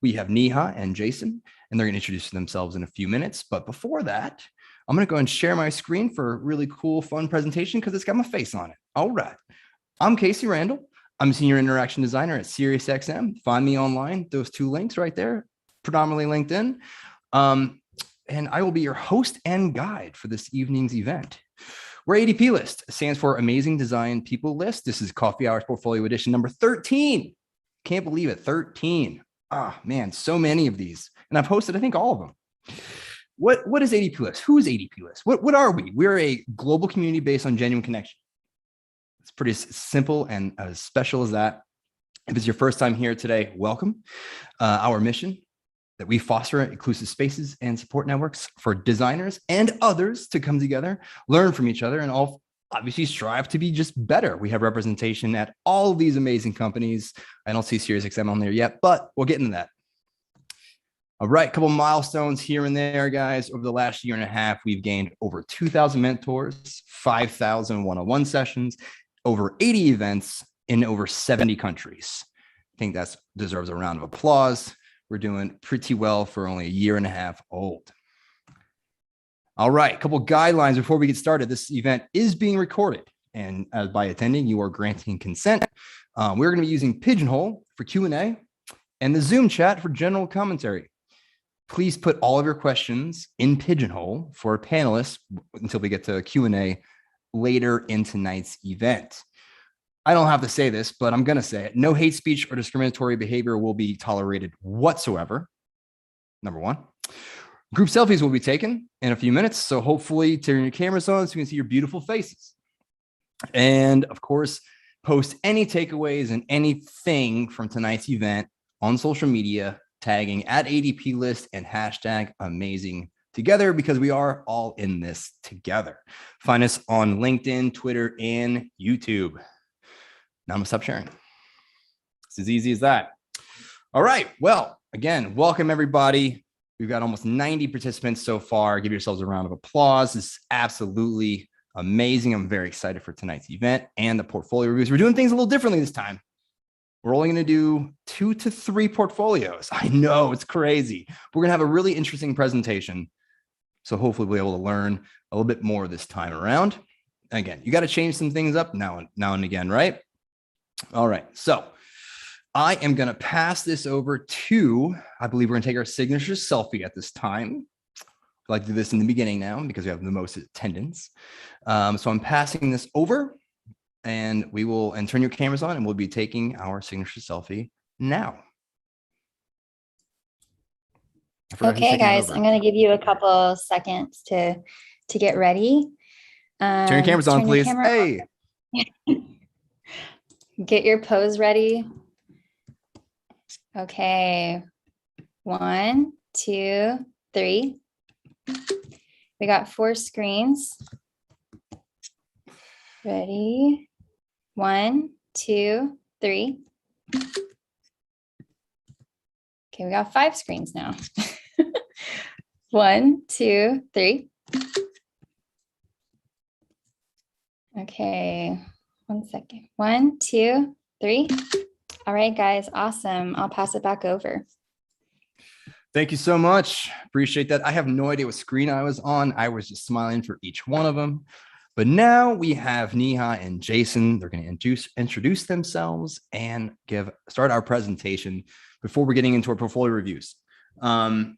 We have Neha and Jason, and they're going to introduce themselves in a few minutes. But before that, I'm going to go and share my screen for a really cool, fun presentation because it's got my face on it. All right. I'm Casey Randall. I'm a senior interaction designer at SiriusXM. Find me online. Those two links right there, predominantly LinkedIn. And I will be your host and guide for this evening's event. We're ADPList, stands for Amazing Design People List. This is Coffee Hours Portfolio Edition number 13. Can't believe it, 13. Ah, man, so many of these. And I've hosted, I think, all of them. What is ADPList? Who is ADPList? What are we? We're a global community based on genuine connection. It's pretty simple and as special as that. If it's your first time here today, welcome. Our mission, that we foster inclusive spaces and support networks for designers and others to come together, learn from each other, and all obviously strive to be just better. We have representation at all of these amazing companies. I don't see SiriusXM on there yet, but we'll get into that. All right, a couple milestones here and there, guys. Over the last year and a half, we've gained over 2,000 mentors, 5,000 one-on-one sessions, over 80 events in over 70 countries. I think that deserves a round of applause. We're doing pretty well for only a year and a half old. All right, a couple of guidelines before we get started. This event is being recorded, and by attending, you are granting consent. We're going to be using Pigeonhole for Q&A and the Zoom chat for general commentary. Please put all of your questions in Pigeonhole for panelists until we get to Q&A later in tonight's event. I don't have to say this, but I'm going to say it. No hate speech or discriminatory behavior will be tolerated whatsoever. Number one. Group selfies will be taken in a few minutes. So hopefully turn your cameras on so you can see your beautiful faces. And of course, post any takeaways and anything from tonight's event on social media, tagging at ADPList and hashtag amazing together, because we are all in this together. Find us on LinkedIn, Twitter, and YouTube. Now I'm gonna stop sharing. It's as easy as that. All right. Well, again, welcome everybody. We've got almost 90 participants so far. Give yourselves a round of applause. This is absolutely amazing. I'm very excited for tonight's event and the portfolio reviews. We're doing things a little differently this time. We're only going to do 2 to 3 portfolios. I know it's crazy. We're going to have a really interesting presentation. So hopefully we'll be able to learn a little bit more this time around. Again, you got to change some things up now and again, right? All right, so I am going to pass this over to, I believe we're going to take our signature selfie at this time. I like to do this in the beginning now because we have the most attendance. So I'm passing this over, and we will turn your cameras on, and we'll be taking our signature selfie now. Okay, guys, I'm going to give you a couple seconds to get ready. Turn your cameras on, please. Hey. Get your pose ready. Okay. 1, 2, 3. We got 4 screens. Ready? 1, 2, 3. Okay, we got 5 screens now. 1, 2, 3. Okay. 1 second. 1, 2, 3. All right, guys. Awesome. I'll pass it back over. Thank you so much. Appreciate that. I have no idea what screen I was on. I was just smiling for each one of them. But now we have Neha and Jason. They're going to introduce themselves and start our presentation before we're getting into our portfolio reviews. Okay,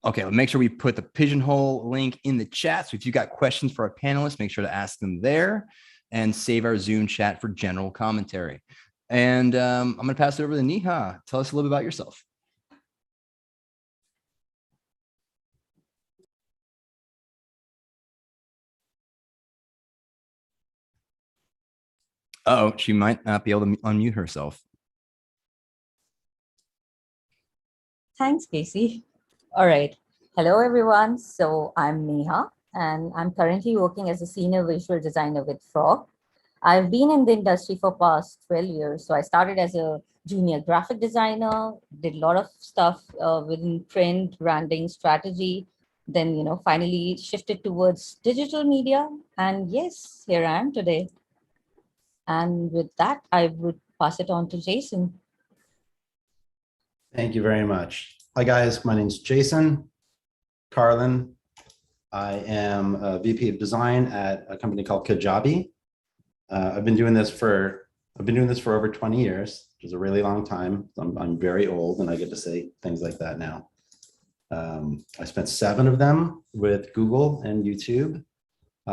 let's make sure we put the Pigeonhole link in the chat. So if you got questions for our panelists, make sure to ask them there. And save our Zoom chat for general commentary. And I'm going to pass it over to Neha. Tell us a little bit about yourself. Oh, she might not be able to unmute herself. Thanks, Casey. All right. Hello, everyone. So I'm Neha, and I'm currently working as a senior visual designer with Frog. I've been in the industry for past 12 years. So I started as a junior graphic designer, did a lot of stuff within print, branding, strategy, then, finally shifted towards digital media. And yes, here I am today. And with that, I would pass it on to Jason. Thank you very much. Hi, guys. My name's Jason Carlin. I am a VP of design at a company called Kajabi. I've been doing this for over 20 years, which is a really long time. I'm very old and I get to say things like that now. I spent 7 of them with Google and YouTube.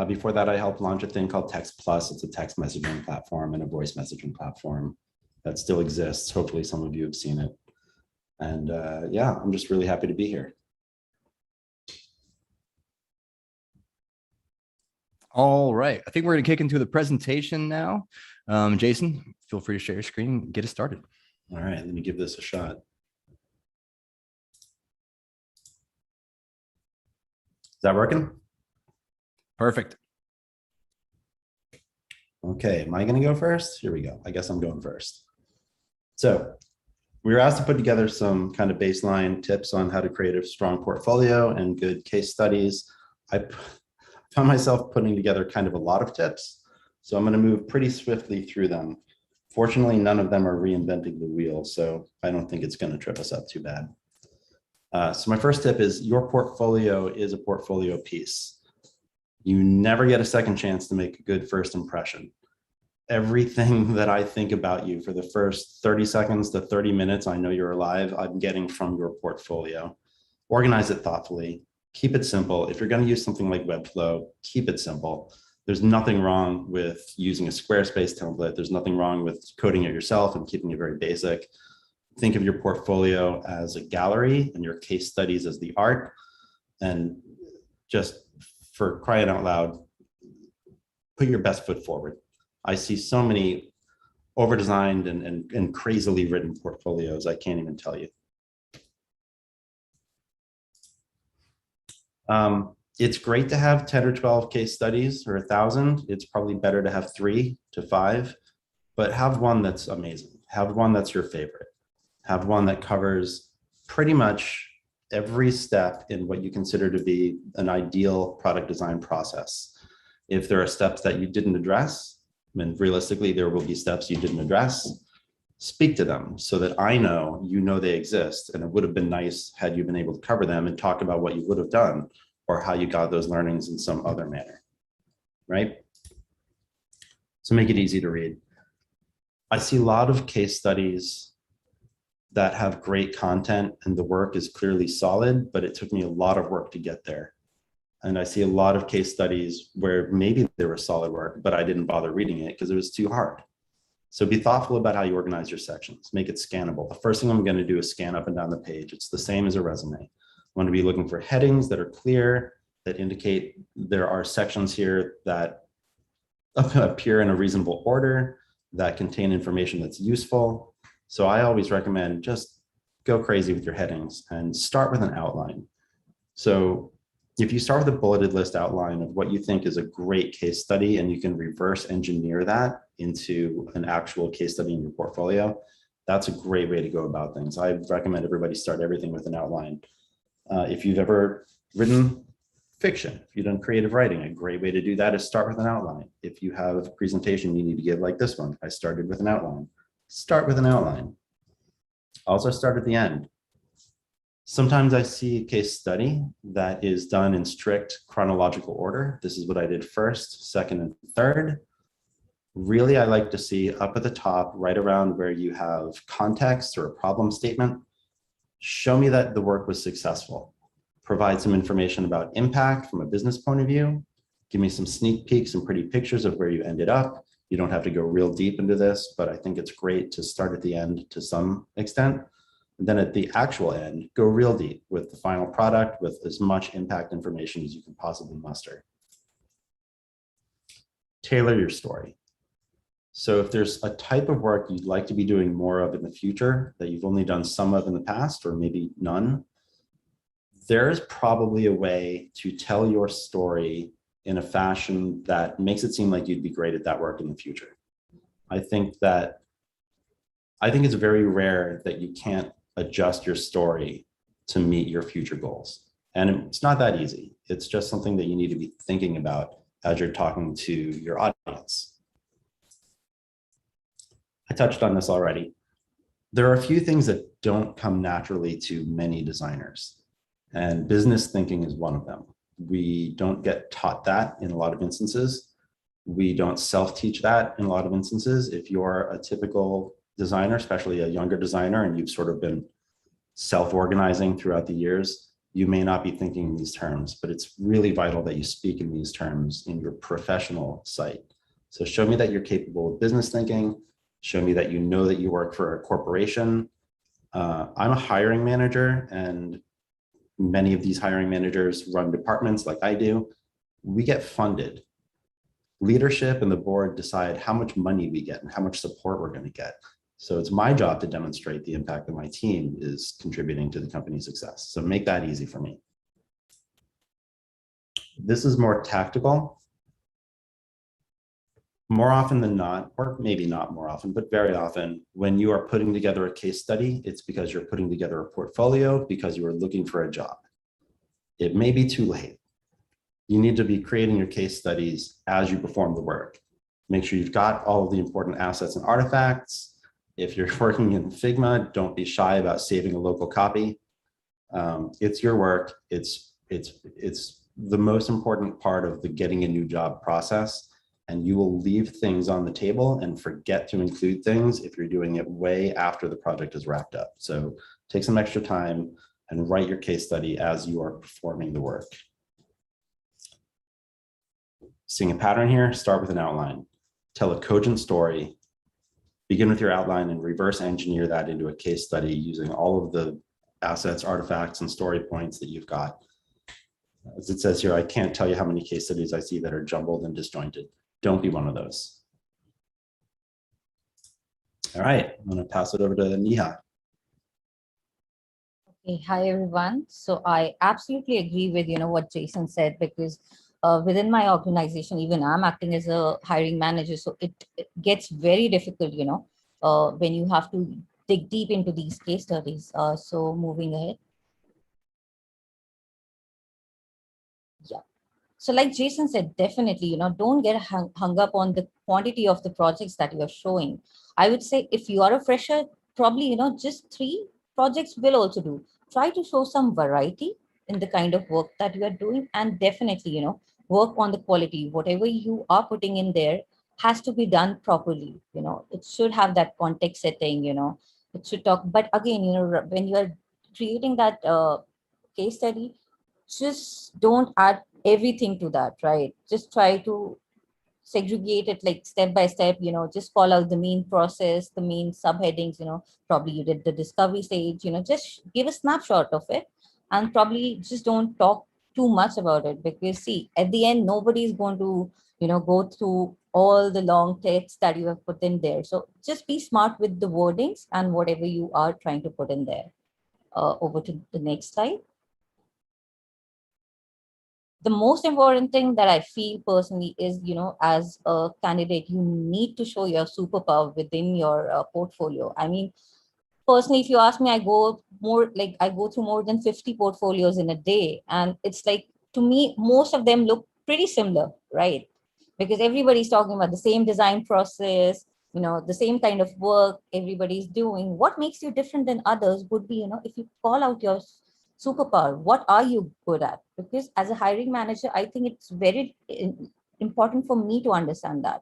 Before that, I helped launch a thing called Text Plus. It's a text messaging platform and a voice messaging platform that still exists. Hopefully some of you have seen it. And yeah, I'm just really happy to be here. All right, I think we're going to kick into the presentation now. Jason, feel free to share your screen and get us started. All right, let me give this a shot. Is that working? Perfect. Okay, am I going to go first? Here we go. I guess I'm going first. So we were asked to put together some kind of baseline tips on how to create a strong portfolio and good case studies. I found myself putting together kind of a lot of tips, so I'm going to move pretty swiftly through them. Fortunately, none of them are reinventing the wheel, so I don't think it's going to trip us up too bad. So my first tip is your portfolio is a portfolio piece. You never get a second chance to make a good first impression. Everything that I think about you for the first 30 seconds to 30 minutes I know you're alive, I'm getting from your portfolio. Organize it thoughtfully. Keep it simple. If you're going to use something like Webflow, keep it simple. There's nothing wrong with using a Squarespace template. There's nothing wrong with coding it yourself and keeping it very basic. Think of your portfolio as a gallery and your case studies as the art. And just for crying out loud, put your best foot forward. I see so many over-designed and crazily written portfolios, I can't even tell you. It's great to have 10 or 12 case studies or 1,000. It's probably better to have 3 to 5, but have one that's amazing. Have one that's your favorite. Have one that covers pretty much every step in what you consider to be an ideal product design process. If there are steps that you didn't address, and realistically, there will be steps you didn't address, speak to them so that I know you know they exist. And it would have been nice had you been able to cover them and talk about what you would have done or how you got those learnings in some other manner, right? So make it easy to read. I see a lot of case studies that have great content and the work is clearly solid, but it took me a lot of work to get there. And I see a lot of case studies where maybe there was solid work, but I didn't bother reading it because it was too hard. So be thoughtful about how you organize your sections. Make it scannable. The first thing I'm going to do is scan up and down the page. It's the same as a resume. I want to be looking for headings that are clear, that indicate there are sections here that appear in a reasonable order, that contain information that's useful. So I always recommend just go crazy with your headings and start with an outline. So if you start with a bulleted list outline of what you think is a great case study and you can reverse engineer that into an actual case study in your portfolio, that's a great way to go about things. I recommend everybody start everything with an outline. If you've ever written fiction, if you've done creative writing, a great way to do that is start with an outline. If you have a presentation you need to give like this one, I started with an outline. Start with an outline. Also start at the end. Sometimes I see a case study that is done in strict chronological order. This is what I did first, second, and third. Really, I like to see up at the top, right around where you have context or a problem statement, show me that the work was successful. Provide some information about impact from a business point of view. Give me some sneak peeks and pretty pictures of where you ended up. You don't have to go real deep into this, but I think it's great to start at the end to some extent. And then at the actual end, go real deep with the final product with as much impact information as you can possibly muster. Tailor your story. So if there's a type of work you'd like to be doing more of in the future that you've only done some of in the past or maybe none, there's probably a way to tell your story in a fashion that makes it seem like you'd be great at that work in the future. I think it's very rare that you can't adjust your story to meet your future goals. And it's not that easy. It's just something that you need to be thinking about as you're talking to your audience. I touched on this already. There are a few things that don't come naturally to many designers, and business thinking is one of them. We don't get taught that in a lot of instances. We don't self-teach that in a lot of instances. If you're a typical designer, especially a younger designer, and you've sort of been self-organizing throughout the years, you may not be thinking in these terms, but it's really vital that you speak in these terms in your professional site. So show me that you're capable of business thinking. Show me that you know that you work for a corporation. I'm a hiring manager, and many of these hiring managers run departments like I do. We get funded. Leadership and the board decide how much money we get and how much support we're going to get. So it's my job to demonstrate the impact that my team is contributing to the company's success. So make that easy for me. This is more tactical. More often than not, or maybe not more often, but very often, when you are putting together a case study, it's because you're putting together a portfolio because you are looking for a job. It may be too late. You need to be creating your case studies as you perform the work. Make sure you've got all of the important assets and artifacts. If you're working in Figma, don't be shy about saving a local copy. It's your work. It's the most important part of the getting a new job process. And you will leave things on the table and forget to include things if you're doing it way after the project is wrapped up. So take some extra time and write your case study as you are performing the work. Seeing a pattern here, start with an outline. Tell a cogent story. Begin with your outline and reverse engineer that into a case study using all of the assets, artifacts, and story points that you've got. As it says here, I can't tell you how many case studies I see that are jumbled and disjointed. Don't be one of those. All right, I'm going to pass it over to Neha. Okay, hi everyone. So I absolutely agree with what Jason said, because within my organization, even I'm acting as a hiring manager, so it gets very difficult, when you have to dig deep into these case studies. So moving ahead. Yeah. So like Jason said, definitely, don't get hung up on the quantity of the projects that you are showing. I would say if you are a fresher, probably, just 3 projects will also do. Try to show some variety in the kind of work that you are doing, and definitely, work on the quality. Whatever you are putting in there has to be done properly. It should have that context setting, it should talk. But again, when you are creating that case study, just don't add everything to that, right? Just try to segregate it like step by step, just call out the main process, the main subheadings, probably you did the discovery stage, just give a snapshot of it, and probably just don't talk too much about it, because see, at the end, nobody is going to, go through all the long text that you have put in there. So just be smart with the wordings and whatever you are trying to put in there. Over to the next slide. The most important thing that I feel personally is, as a candidate, you need to show your superpower within your portfolio. I mean, personally, if you ask me, I go through more than 50 portfolios in a day. And it's like, to me, most of them look pretty similar, right? Because everybody's talking about the same design process, the same kind of work everybody's doing. What makes you different than others would be, if you call out your superpower, what are you good at? Because as a hiring manager, I think it's very important for me to understand that.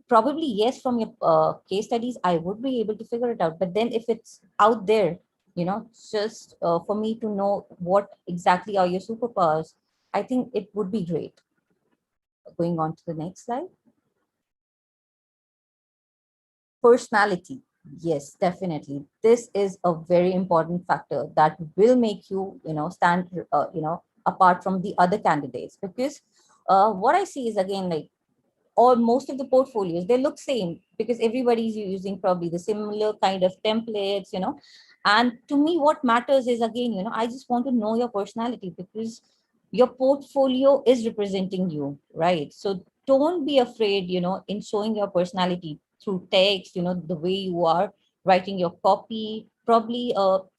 Probably, yes, from your case studies, I would be able to figure it out. But then if it's out there, just for me to know what exactly are your superpowers, I think it would be great. Going on to the next slide. Personality. Yes, definitely. This is a very important factor that will make you, stand, apart from the other candidates. Because what I see is, again, like, or most of the portfolios, they look same because everybody's using probably the similar kind of templates, and to me, what matters is, again, I just want to know your personality, because your portfolio is representing you, right? So don't be afraid, in showing your personality through text, the way you are writing your copy. Probably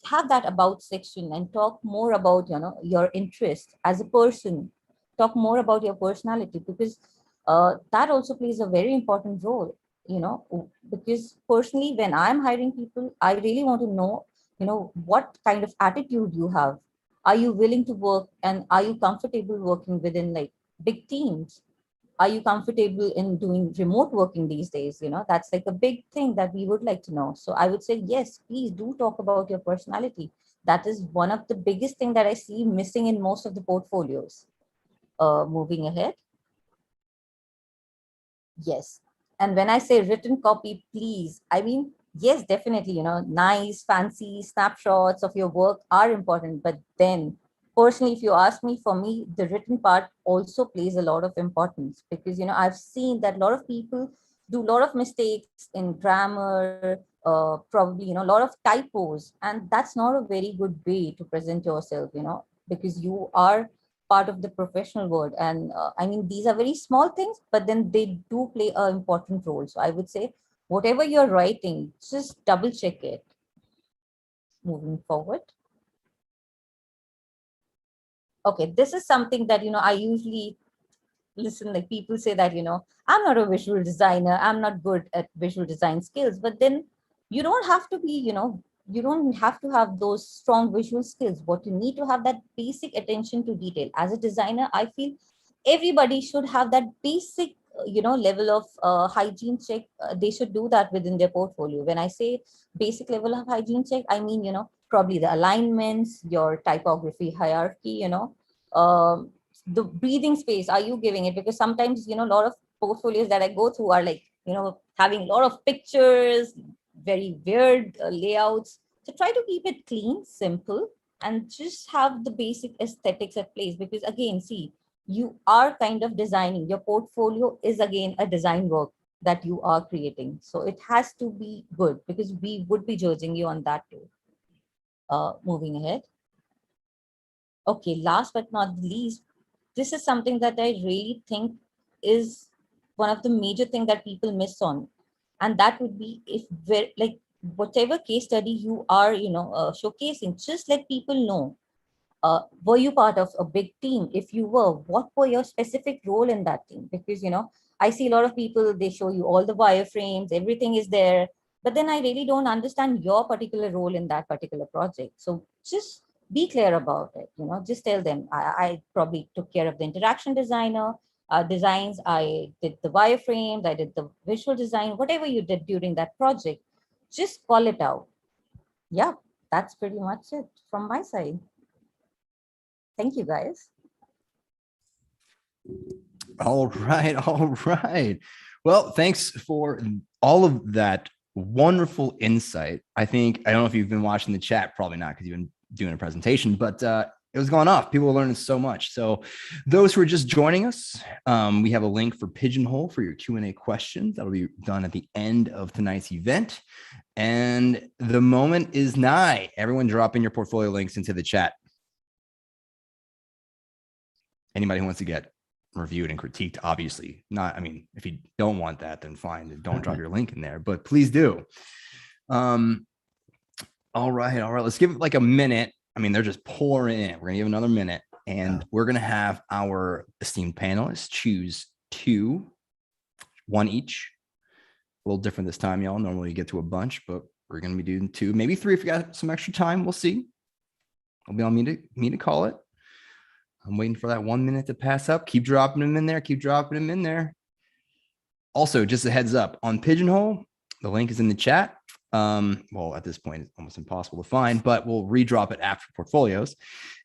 have that about section and talk more about, your interest as a person. Talk more about your personality, because that also plays a very important role. because personally, when I'm hiring people, I really want to know, what kind of attitude you have. Are you willing to work, and are you comfortable working within like big teams? Are you comfortable in doing remote working these days? That's like a big thing that we would like to know. So I would say, yes, please do talk about your personality. That is one of the biggest thing that I see missing in most of the portfolios. Moving ahead. Yes. And when I say written copy, please, I mean, yes, definitely, nice, fancy snapshots of your work are important. But then, personally, if you ask me, for me, the written part also plays a lot of importance because, I've seen that a lot of people do a lot of mistakes in grammar, probably, a lot of typos. And that's not a very good way to present yourself, because you are part of the professional world. And I mean, these are very small things, but then they do play an important role. So I would say, whatever you're writing, just double check it. Moving forward. Okay, this is something that, I usually listen, like people say that, I'm not a visual designer, I'm not good at visual design skills, but then you don't have to be, you don't have to have those strong visual skills. What you need to have that basic attention to detail. As a designer, I feel everybody should have that basic, level of hygiene check. They should do that within their portfolio. When I say basic level of hygiene check, I mean, probably the alignments, your typography hierarchy, the breathing space, are you giving it? Because sometimes, a lot of portfolios that I go through are like, having a lot of pictures, very weird layouts. So try to keep it clean, simple, and just have the basic aesthetics at place. Because again, see, you are kind of designing. Your portfolio is again a design work that you are creating. So it has to be good because we would be judging you on that too. Moving ahead. Okay, last but not least, this is something that I really think is one of the major things that people miss on. And that would be, if we're like, whatever case study you are, showcasing, just let people know. Were you part of a big team? If you were, what were your specific role in that team? Because, I see a lot of people, they show you all the wireframes, everything is there, but then I really don't understand your particular role in that particular project. So just be clear about it. Just tell them, I probably took care of the interaction designer, designs, I did the wireframes, I did the visual design, whatever you did during that project, just call it out. Yeah, that's pretty much it from my side. Thank you, guys. All right. All right. Well, thanks for all of that wonderful insight. I don't know if you've been watching the chat, probably not because you've been doing a presentation, but it was going off. People are learning so much. So those who are just joining us, we have a link for Pigeonhole for your Q&A questions. That'll be done at the end of tonight's event. And the moment is nigh. Everyone drop in your portfolio links into the chat. Anybody who wants to get reviewed and critiqued, obviously not. I mean, if you don't want that, then fine. Then don't drop your link in there, but please do. All right. Let's give it like a minute. I mean, they're just pouring in. We're gonna give another minute, and we're gonna have our esteemed panelists choose one each. A little different this time, y'all. Normally you get to a bunch, but we're gonna be doing two, maybe three if you got some extra time. We'll see. It'll be on me to call it. I'm waiting for that 1 minute to pass up. Keep dropping them in there. Keep dropping them in there. Also, just a heads up on Pigeonhole, the link is in the chat. Well, at this point, it's almost impossible to find, but we'll redrop it after portfolios.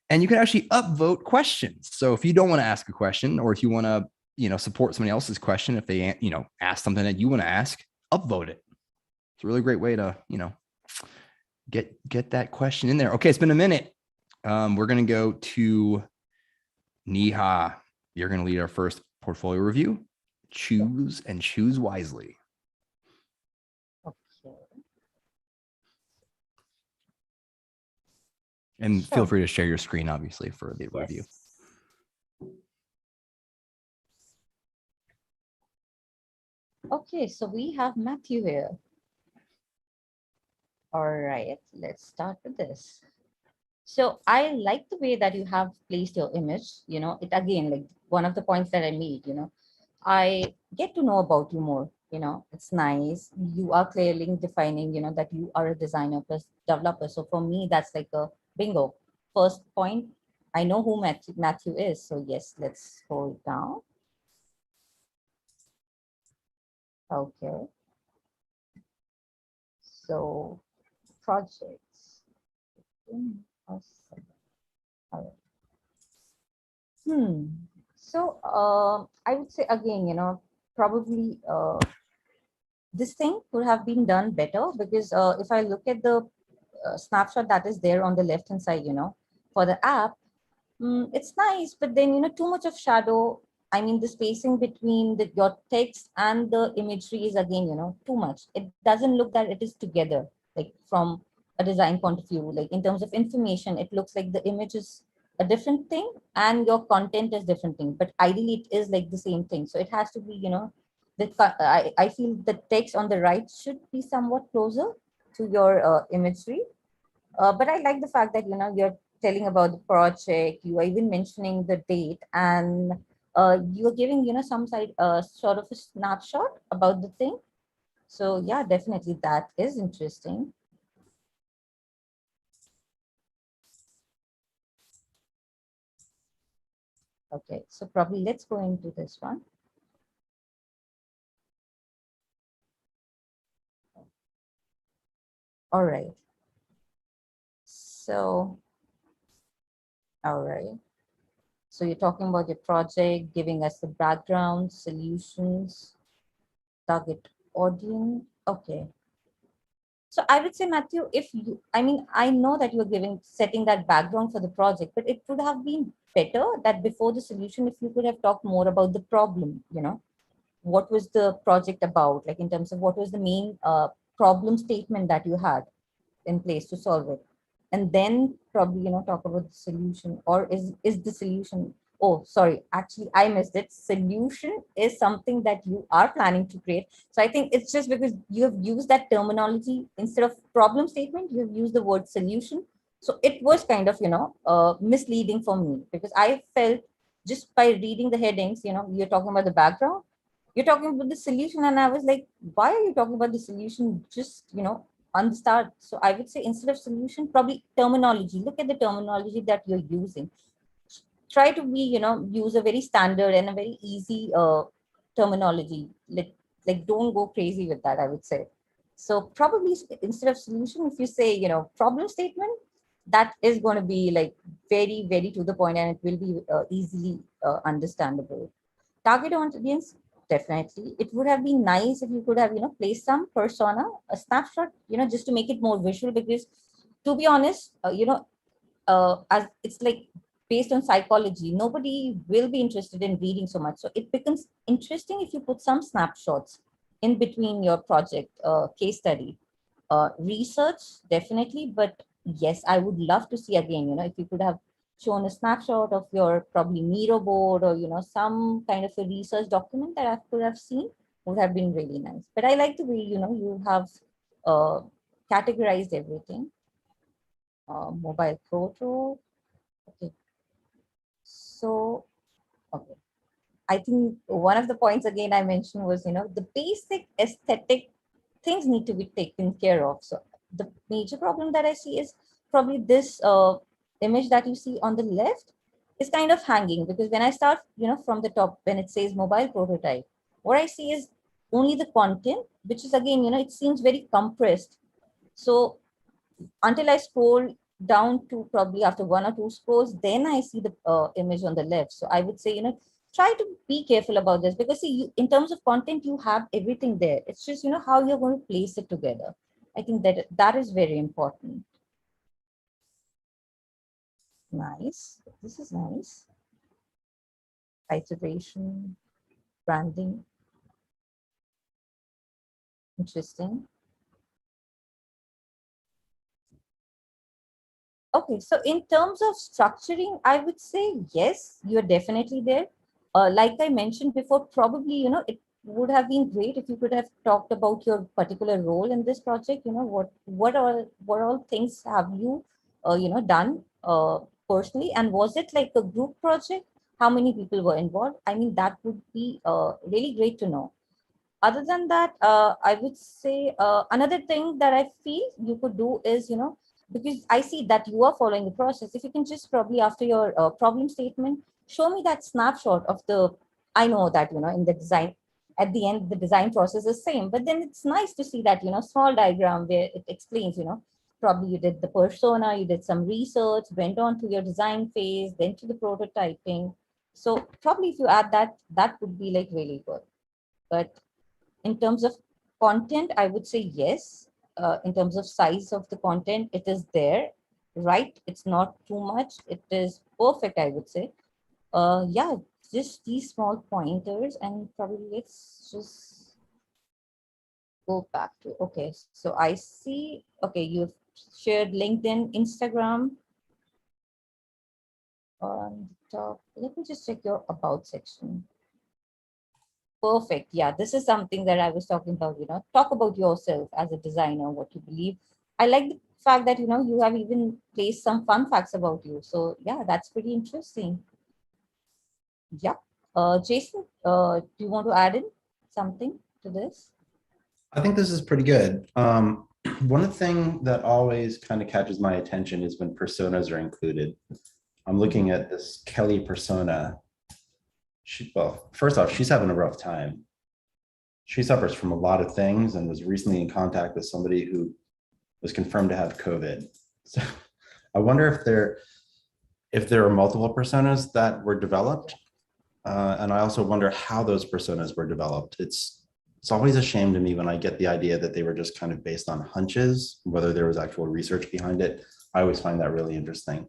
And you can actually upvote questions. So if you don't want to ask a question, or if you want to, support somebody else's question, if they, ask something that you want to ask, upvote it. It's a really great way to, get that question in there. Okay, it's been a minute. We're going to go to Neha. You're going to lead our first portfolio review. Choose and choose wisely. Okay. And Sure. feel free to share your screen, obviously, for the review. Okay, so we have Matthew here. All right, let's start with this. So I like the way that you have placed your image. It again, like one of the points that I made, I get to know about you more. It's nice. You are clearly defining, that you are a designer plus developer. So for me, that's like a bingo. First point, I know who Matthew is. So yes, let's scroll down. Okay. So projects. Awesome. All right. So I would say again, probably this thing could have been done better, because if I look at the snapshot that is there on the left hand side, for the app, it's nice, but then, too much of shadow. I mean, the spacing between your text and the imagery is again, too much. It doesn't look that it is together, like from a design point of view, like in terms of information, it looks like the image is a different thing and your content is different thing, but ideally it is like the same thing. So it has to be, I feel the text on the right should be somewhat closer to your imagery. But I like the fact that, you're telling about the project, you are even mentioning the date, and you're giving, some side, sort of a snapshot about the thing. So yeah, definitely that is interesting. Okay, so probably let's go into this one. All right. So, all right. So you're talking about your project, giving us the background, solutions, target audience. Okay. So I would say, Matthew, if you, I mean, I know that you're setting that background for the project, but it would have been better that before the solution, if you could have talked more about the problem, what was the project about, like in terms of what was the main problem statement that you had in place to solve it, and then probably talk about the solution. Or is the solution, oh sorry, actually I missed it, solution is something that you are planning to create. So I think it's just because you have used that terminology instead of problem statement, you have used the word solution. So it was kind of misleading for me, because I felt just by reading the headings, you're talking about the background, you're talking about the solution, and I was like, why are you talking about the solution just on the start? So I would say, instead of solution, probably terminology. Look at the terminology that you're using. Try to be, use a very standard and a very easy terminology. Like don't go crazy with that, I would say. So probably instead of solution, if you say, problem statement, that is going to be like very, very to the point, and it will be easily understandable. Target audience, definitely. It would have been nice if you could have, placed some persona, a snapshot, just to make it more visual, because to be honest, as it's like based on psychology, nobody will be interested in reading so much. So it becomes interesting if you put some snapshots in between your project, case study, research, definitely. But yes, I would love to see again, if you could have shown a snapshot of your probably Miro board, or, some kind of a research document that I could have seen, would have been really nice. But I like the way, you have uh, categorized everything. Mobile photo. Okay. So, okay. I think one of the points again I mentioned was, the basic aesthetic things need to be taken care of. So the major problem that I see is probably this image that you see on the left is kind of hanging, because when I start, from the top, when it says mobile prototype, what I see is only the content, which is again, it seems very compressed. So until I scroll down to probably after one or two scrolls, then I see the image on the left. So I would say, try to be careful about this, because see, in terms of content, you have everything there. It's just, how you're going to place it together. I think that is very important. Nice. This is nice. Iteration, branding. Interesting. Okay, so in terms of structuring, I would say yes, you're definitely there. Like I mentioned before, probably, it would have been great if you could have talked about your particular role in this project. What all things have you, done personally, and was it like a group project? How many people were involved? I mean, that would be really great to know. Other than that, I would say another thing that I feel you could do is, because I see that you are following the process, if you can just probably after your problem statement, show me that snapshot of the, I know that, in the design, at the end, the design process is same, but then it's nice to see that, small diagram where it explains, probably you did the persona, you did some research, went on to your design phase, then to the prototyping. So probably if you add that, that would be like really good. But in terms of content, I would say yes. In terms of size of the content, it is there, right? It's not too much. It is perfect, I would say. Yeah, just these small pointers, and probably let's just go back to, okay, so I see, okay, you've shared LinkedIn, Instagram on the top. Let me just check your about section. Perfect. Yeah, this is something that I was talking about, talk about yourself as a designer, what you believe. I like the fact that, you have even placed some fun facts about you. So yeah, that's pretty interesting. Yeah. Jason, do you want to add in something to this? I think this is pretty good. One thing that always kind of catches my attention is when personas are included. I'm looking at this Kelly persona. Well, first off, she's having a rough time. She suffers from a lot of things and was recently in contact with somebody who was confirmed to have COVID. So I wonder if there are multiple personas that were developed. And I also wonder how those personas were developed. It's always a shame to me when I get the idea that they were just kind of based on hunches, whether there was actual research behind it. I always find that really interesting.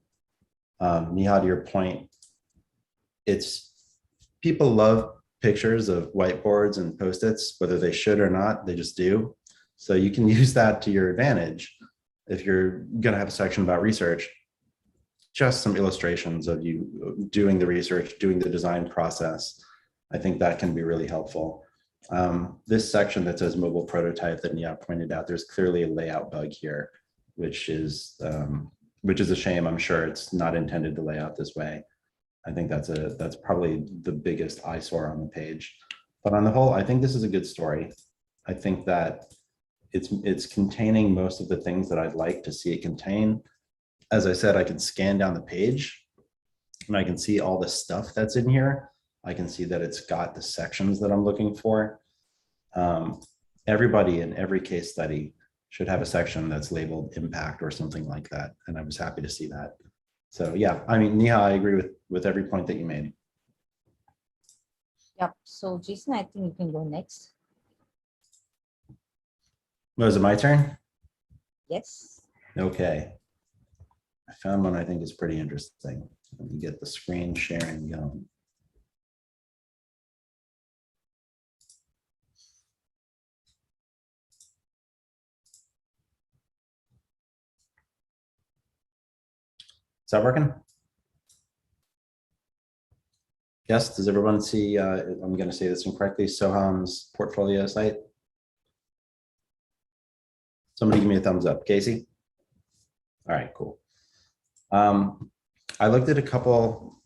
Neha, to your point, it's people love pictures of whiteboards and Post-its, whether they should or not, they just do. So you can use that to your advantage. If you're going to have a section about research, just some illustrations of you doing the research, doing the design process. I think that can be really helpful. This section that says mobile prototype that Neha pointed out, there's clearly a layout bug here, which is a shame. I'm sure it's not intended to lay out this way. I think that's probably the biggest eyesore on the page. But on the whole, I think this is a good story. I think that it's containing most of the things that I'd like to see it contain. As I said, I can scan down the page and I can see all the stuff that's in here. I can see that it's got the sections that I'm looking for. Everybody in every case study should have a section that's labeled impact or something like that. And I was happy to see that. So yeah, I mean, Neha, I agree with every point that you made. Yep. So Jason, I think you can go next. Was it my turn? Yes. Okay. I found one I think is pretty interesting. Let me get the screen sharing going. Is that working? Yes, does everyone see, I'm going to say this incorrectly, Soham's portfolio site? Somebody give me a thumbs up. Casey? All right, cool. I looked at a couple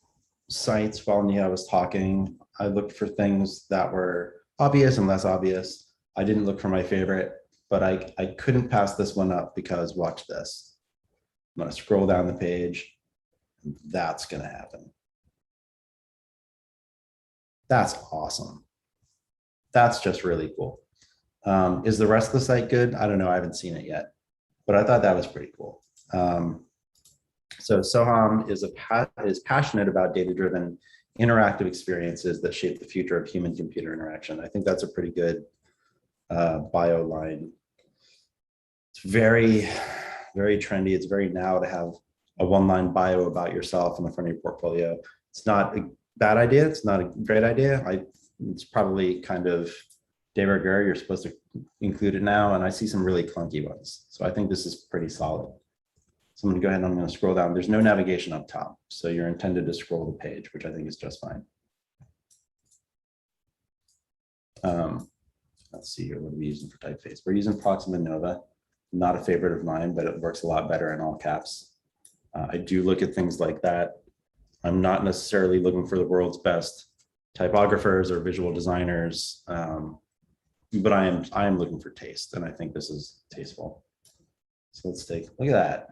sites while Neha was talking. I looked for things that were obvious and less obvious. I didn't look for my favorite, but I couldn't pass this one up because watch this. I'm going to scroll down the page. And that's going to happen. That's awesome. That's just really cool. Is the rest of the site good? I don't know. I haven't seen it yet, but I thought that was pretty cool. So Soham is passionate about data-driven interactive experiences that shape the future of human-computer interaction. I think that's a pretty good bio line. It's very, very trendy. It's very now to have a one-line bio about yourself in the front of your portfolio. It's not a bad idea. It's not a great idea. It's probably kind of de rigueur. You're supposed to include it now, and I see some really clunky ones. So I think this is pretty solid. So I'm going to go ahead and I'm going to scroll down. There's no navigation up top, so you're intended to scroll the page, which I think is just fine. Let's see here. What are we using for typeface? We're using Proxima Nova. Not a favorite of mine, but it works a lot better in all caps. I do look at things like that. I'm not necessarily looking for the world's best typographers or visual designers. but I am looking for taste, and I think this is tasteful. So let's take, look at that.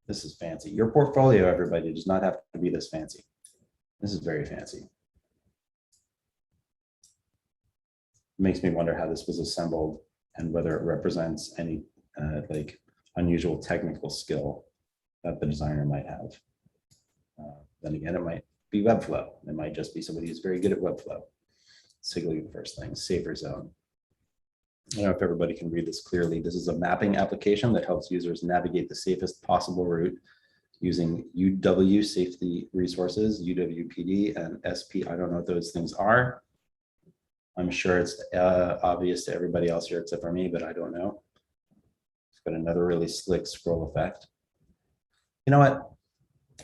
This is fancy. Your portfolio, everybody, does not have to be this fancy. This is very fancy. Makes me wonder how this was assembled and whether it represents any like unusual technical skill that the designer might have. Then again, it might be Webflow. It might just be somebody who's very good at Webflow. Let's take a look at the first thing, safer zone. I don't know if everybody can read this clearly. This is a mapping application that helps users navigate the safest possible route using UW safety resources, UWPD and SP. I don't know what those things are. I'm sure it's obvious to everybody else here except for me, but I don't know. It's got another really slick scroll effect. You know what?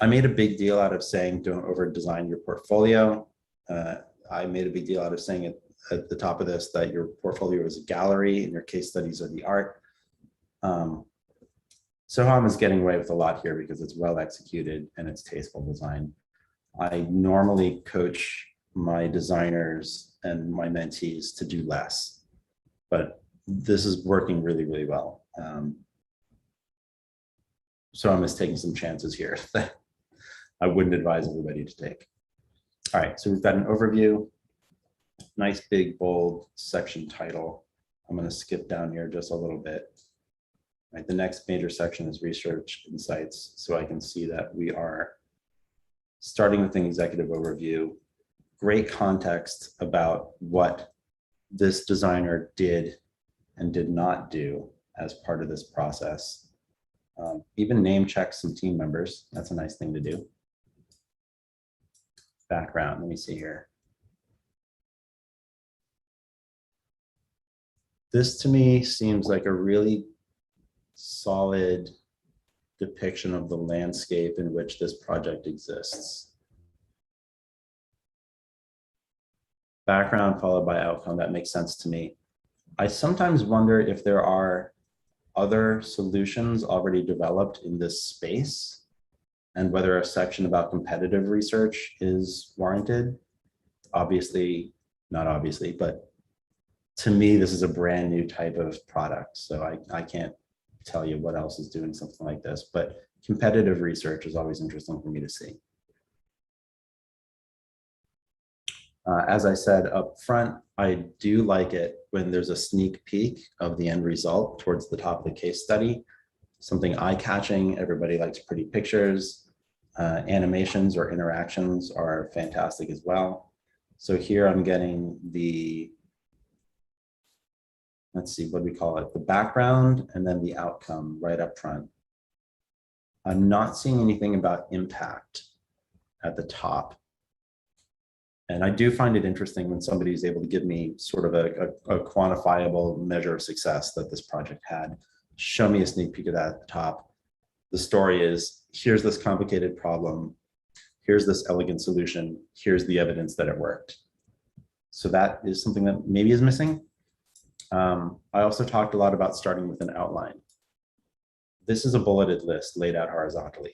I made a big deal out of saying don't over design your portfolio. I made a big deal out of saying it at the top of this that your portfolio is a gallery and your case studies are the art. Soham is getting away with a lot here because it's well executed and it's tasteful design. I normally coach my designers and my mentees to do less, but this is working really, really well. So I'm just taking some chances here that I wouldn't advise everybody to take. All right, so we've got an overview, nice big bold section title. I'm going to skip down here just a little bit. Right, the next major section is research insights, so I can see that we are starting with an executive overview. Great context about what this designer did and did not do as part of this process. Even name check some team members. That's a nice thing to do. Background, let me see here. This to me seems like a really solid depiction of the landscape in which this project exists. Background followed by outcome, that makes sense to me. I sometimes wonder if there are other solutions already developed in this space and whether a section about competitive research is warranted. Obviously, not obviously, but to me, this is a brand new type of product. So I can't tell you what else is doing something like this, but competitive research is always interesting for me to see. As I said up front, I do like it when there's a sneak peek of the end result towards the top of the case study. Something eye-catching, everybody likes pretty pictures. Animations or interactions are fantastic as well. So here I'm getting the, let's see, what do we call it? The background and then the outcome right up front. I'm not seeing anything about impact at the top. And I do find it interesting when somebody is able to give me sort of a quantifiable measure of success that this project had. Show me a sneak peek of that at the top. The story is, here's this complicated problem. Here's this elegant solution. Here's the evidence that it worked. So that is something that maybe is missing. I also talked a lot about starting with an outline. This is a bulleted list laid out horizontally.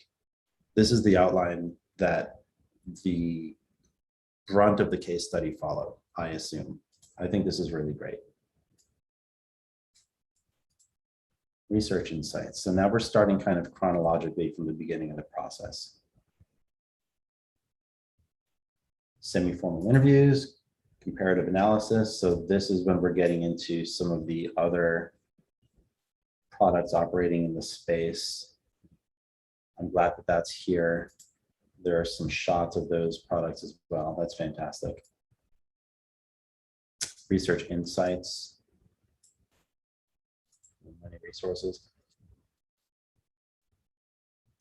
This is the outline that the brunt of the case study followed, I assume. I think this is really great. Research insights. So now we're starting kind of chronologically from the beginning of the process. Semi-formal interviews, comparative analysis. So this is when we're getting into some of the other products operating in the space. I'm glad that that's here. There are some shots of those products as well. That's fantastic. Research insights. Many resources.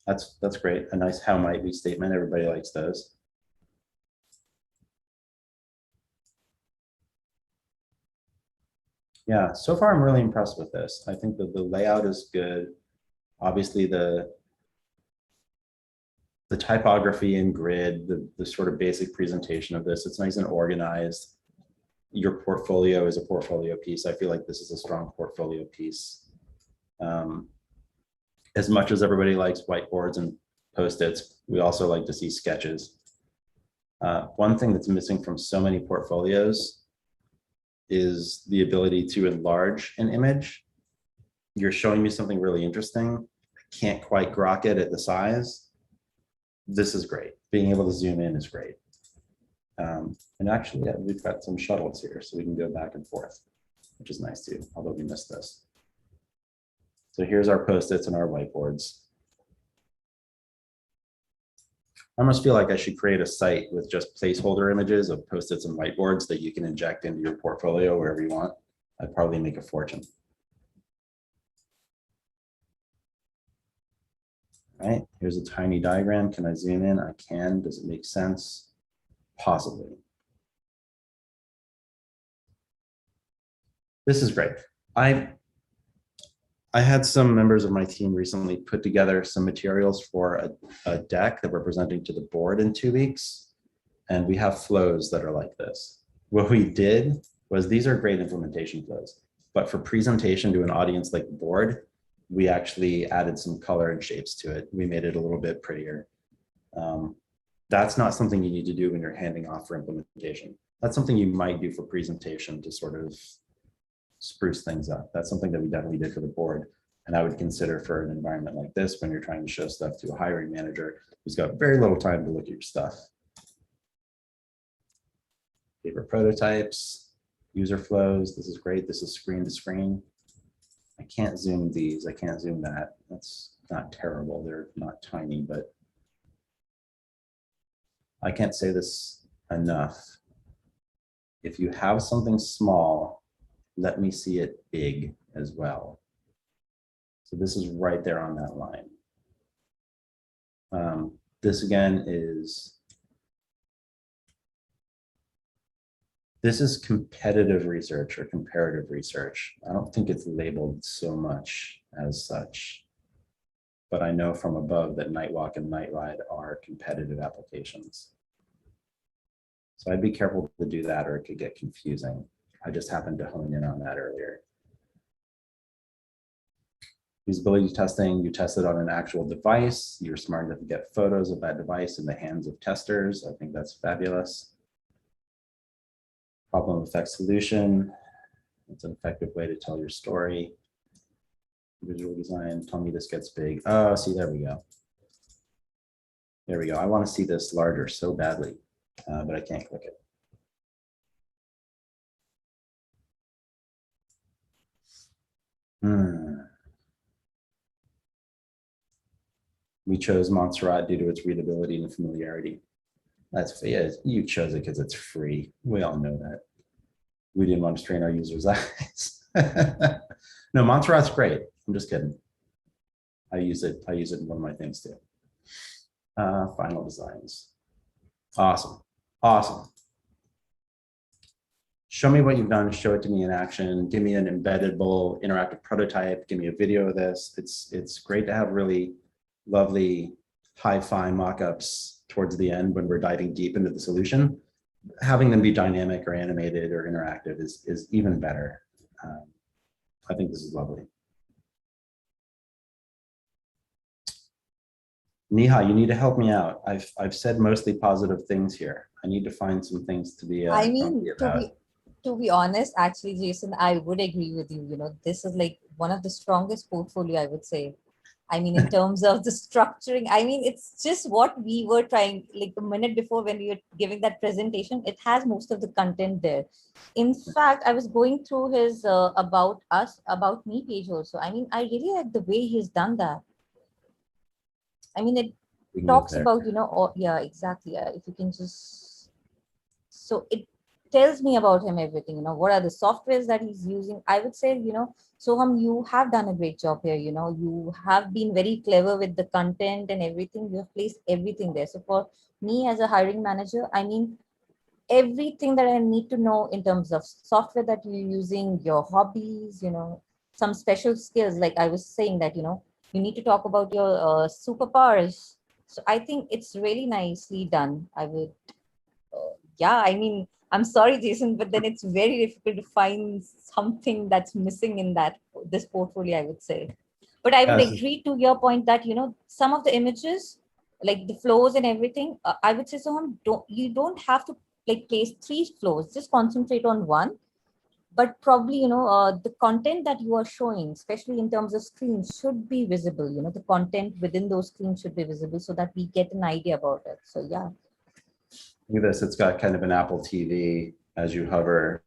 That's great. A nice how might we statement. Everybody likes those. Yeah, so far I'm really impressed with this. I think that the layout is good. Obviously the typography and grid, the sort of basic presentation of this, it's nice and organized. Your portfolio is a portfolio piece. I feel like this is a strong portfolio piece. As much as everybody likes whiteboards and Post-its, we also like to see sketches. One thing that's missing from so many portfolios is the ability to enlarge an image. You're showing me something really interesting. I can't quite grok it at the size. This is great. Being able to zoom in is great. And actually, yeah, we've got some shuttles here, so we can go back and forth, which is nice too, although we missed this. So here's our Post-its and our whiteboards. I almost feel like I should create a site with just placeholder images of Post-its and whiteboards that you can inject into your portfolio wherever you want. I'd probably make a fortune. All right, here's a tiny diagram. Can I zoom in? I can. Does it make sense? Possibly. This is great. I had some members of my team recently put together some materials for a deck that we're presenting to the board in 2 weeks. And we have flows that are like this. What we did was, these are great implementation flows, but for presentation to an audience like the board, we actually added some color and shapes to it. We made it a little bit prettier. That's not something you need to do when you're handing off for implementation. That's something you might do for presentation to sort of spruce things up. That's something that we definitely did for the board. And I would consider for an environment like this, when you're trying to show stuff to a hiring manager who's got very little time to look at your stuff. Paper prototypes, user flows. This is great. This is screen to screen. I can't zoom these. I can't zoom that. That's not terrible. They're not tiny, but I can't say this enough. If you have something small, let me see it big as well. So this is right there on that line. This again is, this is competitive research or comparative research. I don't think it's labeled so much as such, but I know from above that Nightwalk and Night Ride are competitive applications. So I'd be careful to do that, or it could get confusing. I just happened to hone in on that earlier. Usability testing, you test it on an actual device. You're smart enough to get photos of that device in the hands of testers. I think that's fabulous. Problem effect solution. It's an effective way to tell your story. Visual design, tell me this gets big. Oh, see, there we go. There we go. I want to see this larger so badly, but I can't click it. We chose Montserrat due to its readability and familiarity. That's, yeah, you chose it because it's free. We all know that. We didn't want to strain our users' eyes. No, Montserrat's great. I'm just kidding. I use it in one of my things too. Final designs. Awesome. Awesome. Show me what you've done. Show it to me in action. Give me an embeddable interactive prototype. Give me a video of this. It's great to have really lovely hi-fi mock-ups towards the end when we're diving deep into the solution. Having them be dynamic or animated or interactive is even better. I think this is lovely. Neha, you need to help me out. I've said mostly positive things here. I need to find some things to be I mean, about. to be honest, actually, Jason, I would agree with you. You know, this is like one of the strongest portfolio, I would say. I mean, in terms of the structuring, I mean, it's just what we were trying, like a minute before when we were giving that presentation, it has most of the content there. In fact, I was going through his about us, about me page also. I mean, I really like the way he's done that. I mean, it talks about, you know, yeah, exactly. If you can just, so it tells me about him everything, you know, what are the softwares that he's using. I would say, you know, Soham, you have done a great job here. You know, you have been very clever with the content and everything. You have placed everything there. So for me as a hiring manager, I mean, everything that I need to know in terms of software that you're using, your hobbies, you know, some special skills. Like I was saying that, you know, you need to talk about your superpowers. So I think it's really nicely done. I would, yeah, I mean, I'm sorry, Jason, but then it's very difficult to find something that's missing in this portfolio, I would say. But I would agree to your point that, you know, some of the images, like the flows and everything, I would say, you don't have to like place 3 flows, just concentrate on one. but probably, the content that you are showing, especially in terms of screens, should be visible. The content within those screens should be visible so that we get an idea about it. So yeah. Look at this, it's got kind of an Apple TV as you hover.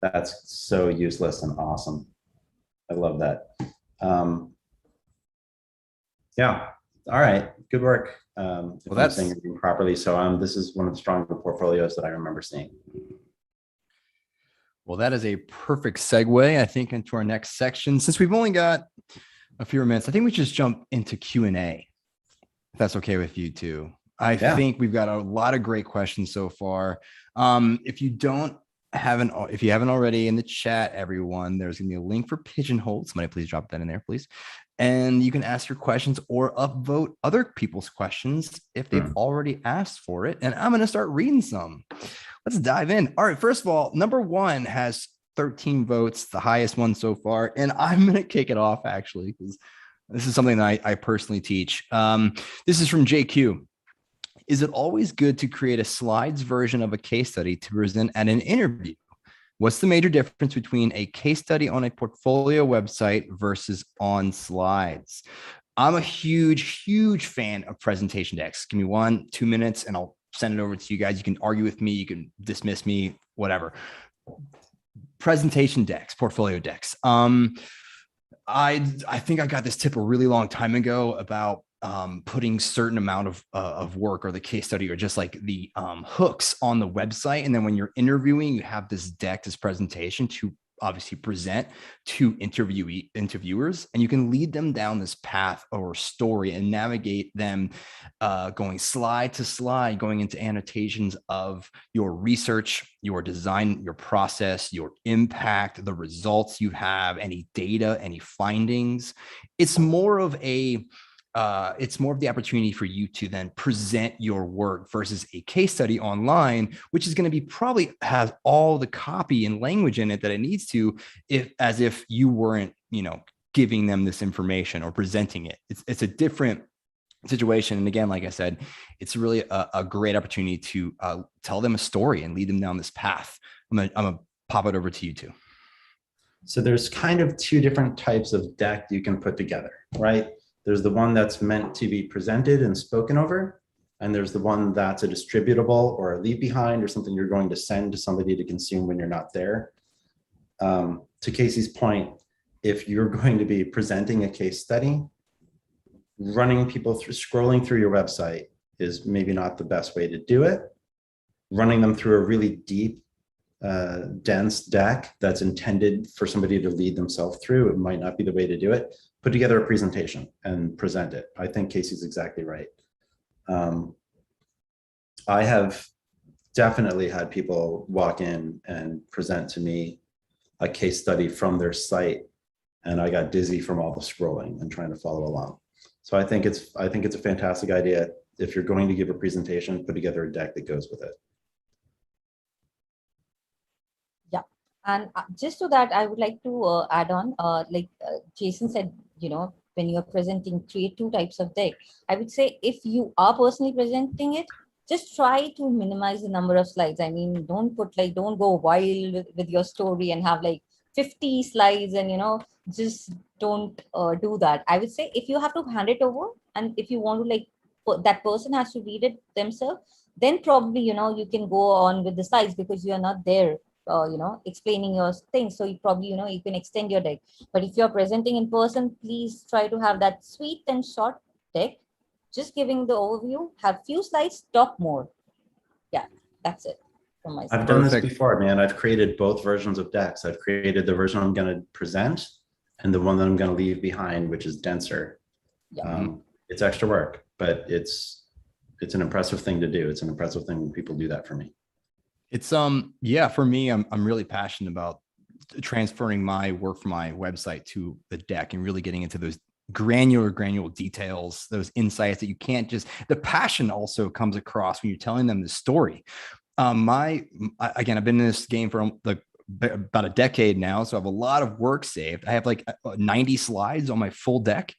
That's so useless and awesome. I love that. Yeah, all right, good work. If Well, I'm saying everything properly. So this is one of the stronger portfolios that I remember seeing. Well, that is a perfect segue, I think, into our next section. Since we've only got a few minutes, I think we just jump into Q&A, if that's okay with you too. I think we've got a lot of great questions so far. If you haven't already in the chat, everyone, there's gonna be a link for Pigeonhole. Somebody please drop that in there, please. And you can ask your questions or upvote other people's questions if they've already asked for it. And I'm gonna start reading some. Let's dive in. All right, first of all, number 1 has 13 votes, the highest one so far. And I'm gonna kick it off actually, because this is something that I personally teach. This is from JQ. Is it always good to create a slides version of a case study to present at an interview? What's the major difference between a case study on a portfolio website versus on slides? I'm a huge, huge fan of presentation decks. Give me 1-2 minutes and I'll send it over to you guys. You can argue with me, you can dismiss me, whatever. Presentation decks, portfolio decks. I think I got this tip a really long time ago about putting certain amount of work or the case study or just like the hooks on the website. And then when you're interviewing, you have this deck, this presentation to obviously present to interviewers, and you can lead them down this path or story and navigate them going slide to slide, going into annotations of your research, your design, your process, your impact, the results you have, any data, any findings. It's more of the opportunity for you to then present your work versus a case study online, which is going to be probably has all the copy and language in it that it needs to, as if you weren't, giving them this information or presenting it. It's a different situation. And again, like I said, it's really a great opportunity to tell them a story and lead them down this path. I'm gonna pop it over to you too. So there's kind of 2 different types of deck you can put together, right? There's the one that's meant to be presented and spoken over, and there's the one that's a distributable or a leave behind or something you're going to send to somebody to consume when you're not there. To Casey's point, if you're going to be presenting a case study, running people through, scrolling through your website is maybe not the best way to do it. Running them through a really deep, dense deck that's intended for somebody to lead themselves through, it might not be the way to do it. Put together a presentation and present it. I think Casey's exactly right. I have definitely had people walk in and present to me a case study from their site, and I got dizzy from all the scrolling and trying to follow along. So I think it's a fantastic idea. If you're going to give a presentation, put together a deck that goes with it. Yeah, and just to that, I would like to add on, Jason said, when you're presenting, create 2 types of deck. I would say if you are personally presenting it, just try to minimize the number of slides. I mean, don't go wild with your story and have like 50 slides and, just don't do that. I would say if you have to hand it over and if you want to that person has to read it themselves, then probably, you can go on with the slides because you're not there explaining your things. So you probably, you can extend your deck. But if you're presenting in person, please try to have that sweet and short deck, just giving the overview, have few slides, talk more. Yeah, that's it from my side. I've done this before, man. I've created both versions of decks. I've created the version I'm going to present and the one that I'm going to leave behind, which is denser. Yeah. It's extra work, but it's an impressive thing to do. It's an impressive thing when people do that for me. It's for me, I'm really passionate about transferring my work from my website to the deck and really getting into those granular details, those insights that you can't just, the passion also comes across when you're telling them the story. Again, I've been in this game for about a decade now, so I have a lot of work saved. I have like 90 slides on my full deck.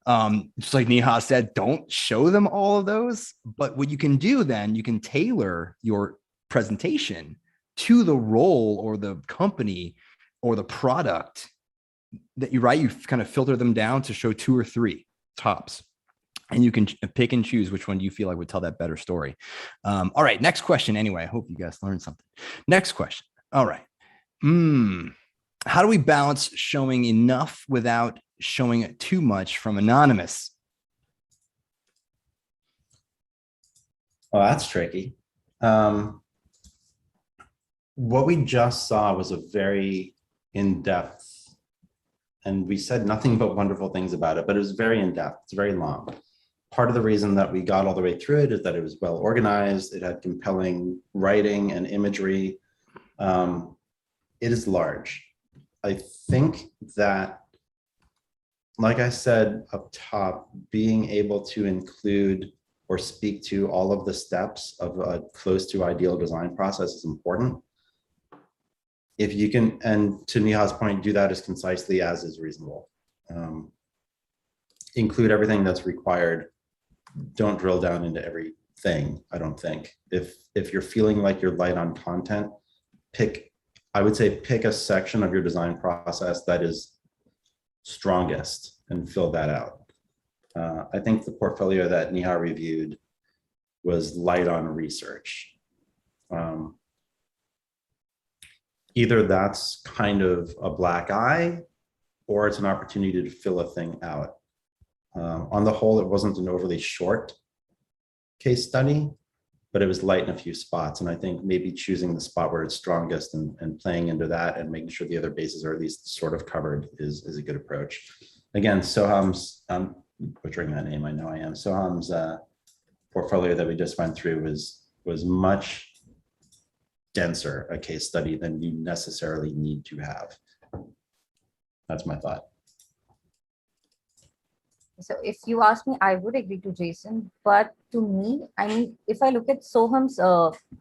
Just like Neha said, don't show them all of those, but what you can do then, you can tailor your presentation to the role or the company or the product that you write, you kind of filter them down to show 2 or 3 tops. And you can pick and choose which one you feel like would tell that better story. All right, next question. Anyway, I hope you guys learned something. Next question. All right. How do we balance showing enough without showing too much from anonymous? Oh, that's tricky. What we just saw was a very in-depth, and we said nothing but wonderful things about it, but it was very in-depth. It's very long. Part of the reason that we got all the way through it is that it was well organized. It had compelling writing and imagery. It is large. I think that, like I said up top, being able to include or speak to all of the steps of a close to ideal design process is important. If you can, and to Neha's point, do that as concisely as is reasonable. Include everything that's required. Don't drill down into everything, I don't think. If you're feeling like you're light on content, I would say pick a section of your design process that is strongest and fill that out. I think the portfolio that Neha reviewed was light on research. Either that's kind of a black eye or it's an opportunity to fill a thing out. On the whole, it wasn't an overly short case study, but it was light in a few spots. And I think maybe choosing the spot where it's strongest and playing into that and making sure the other bases are at least sort of covered is a good approach. Again, Soham's, I'm butchering that name, I know I am. Soham's portfolio that we just went through was much denser a case study than you necessarily need to have. That's my thought. So if you ask me, I would agree to Jason, but to me, I mean, if I look at Soham's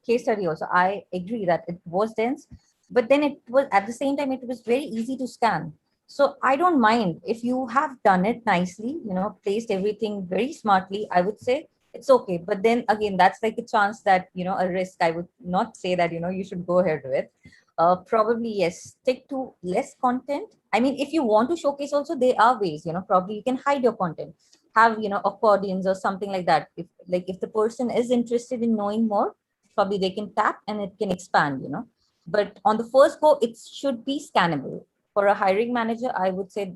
case study also, I agree that it was dense, but then it was at the same time, it was very easy to scan. So I don't mind if you have done it nicely, placed everything very smartly, I would say it's okay. But then again, that's like a chance that, a risk. I would not say that, you should go ahead with. Probably, yes, stick to less content. I mean, if you want to showcase also, there are ways, probably you can hide your content, have, accordions or something like that. If the person is interested in knowing more, probably they can tap and it can expand, But on the first go, it should be scannable. For a hiring manager, I would say,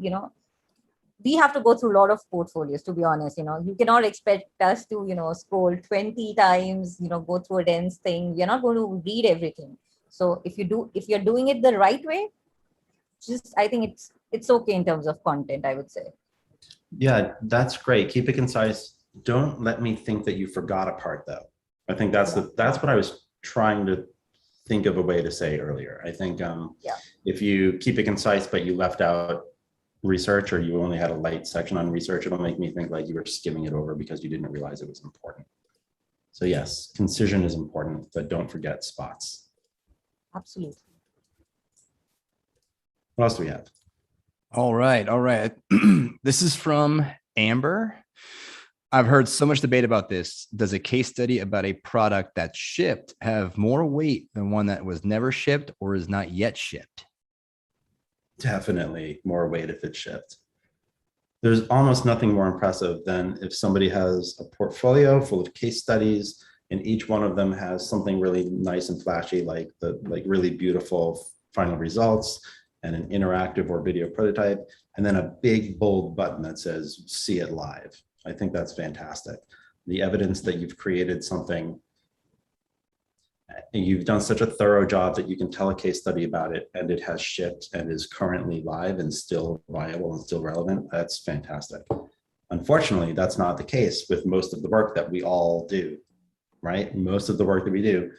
we have to go through a lot of portfolios, to be honest. You cannot expect us to, scroll 20 times, go through a dense thing. We're not going to read everything. So if you're doing it the right way, I think it's okay in terms of content, I would say. Yeah, that's great. Keep it concise. Don't let me think that you forgot a part though. I think that's what I was trying to think of a way to say earlier. I think if you keep it concise, but you left out research or you only had a light section on research, it'll make me think like you were skimming it over because you didn't realize it was important. So yes, concision is important, but don't forget spots. Absolutely. What else do we have? All right. This is from Amber. I've heard so much debate about this. Does a case study about a product that's shipped have more weight than one that was never shipped or is not yet shipped? Definitely more weight if it's shipped. There's almost nothing more impressive than if somebody has a portfolio full of case studies and each one of them has something really nice and flashy, like really beautiful final results and an interactive or video prototype, and then a big bold button that says, see it live. I think that's fantastic. The evidence that you've created something and you've done such a thorough job that you can tell a case study about it and it has shipped and is currently live and still viable and still relevant. That's fantastic. Unfortunately, that's not the case with most of the work that we all do, right? Most of the work that we do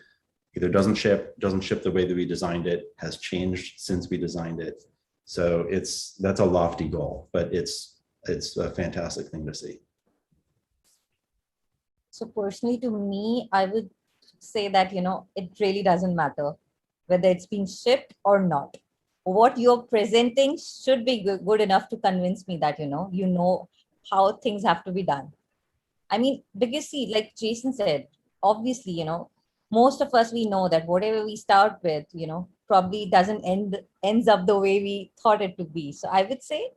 either doesn't ship the way that we designed it, has changed since we designed it. So that's a lofty goal, but it's a fantastic thing to see. So personally, to me, I would say that, it really doesn't matter whether it's been shipped or not. What you're presenting should be good enough to convince me that, you know how things have to be done. I mean, because see, like Jason said, obviously, most of us, we know that whatever we start with, probably doesn't ends up the way we thought it to be. So I would say